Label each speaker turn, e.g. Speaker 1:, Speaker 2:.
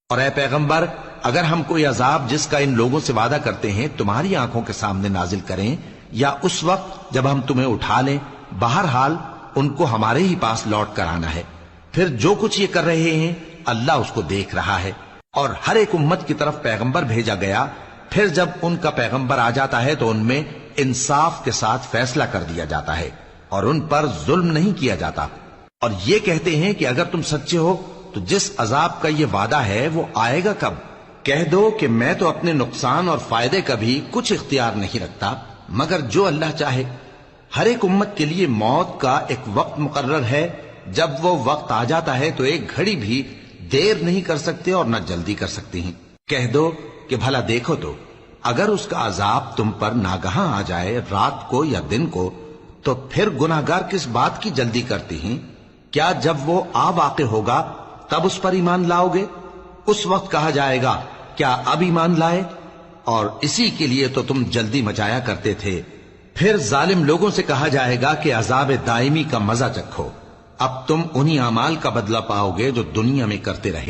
Speaker 1: اور اے پیغمبر اگر ہم کوئی عذاب جس کا ان لوگوں سے وعدہ کرتے ہیں تمہاری آنکھوں کے سامنے نازل کریں یا اس وقت جب ہم تمہیں اٹھا لیں، بہرحال ان کو ہمارے ہی پاس لوٹ کر آنا ہے، پھر جو کچھ یہ کر رہے ہیں اللہ اس کو دیکھ رہا ہے۔ اور ہر ایک امت کی طرف پیغمبر بھیجا گیا، پھر جب ان کا پیغمبر آ جاتا ہے تو ان میں انصاف کے ساتھ فیصلہ کر دیا جاتا ہے اور ان پر ظلم نہیں کیا جاتا۔ اور یہ کہتے ہیں کہ اگر تم سچے ہو تو جس عذاب کا یہ وعدہ ہے وہ آئے گا کب؟ کہہ دو کہ میں تو اپنے نقصان اور فائدے کا بھی کچھ اختیار نہیں رکھتا مگر جو اللہ چاہے۔ ہر ایک امت کے لیے موت کا ایک وقت مقرر ہے، جب وہ وقت آ جاتا ہے تو ایک گھڑی بھی دیر نہیں کر سکتے اور نہ جلدی کر سکتے ہیں۔ کہہ دو کہ بھلا دیکھو تو اگر اس کا عذاب تم پر ناگہاں آ جائے رات کو یا دن کو تو پھر گناہگار کس بات کی جلدی کرتی ہیں؟ کیا جب وہ آ واقع ہوگا تب اس پر ایمان لاؤ گے؟ اس وقت کہا جائے گا کیا اب ایمان لائے؟ اور اسی کے لیے تو تم جلدی مچایا کرتے تھے۔ پھر ظالم لوگوں سے کہا جائے گا کہ عذاب دائمی کا مزہ چکھو، اب تم انہی اعمال کا بدلہ پاؤ گے جو دنیا میں کرتے رہے۔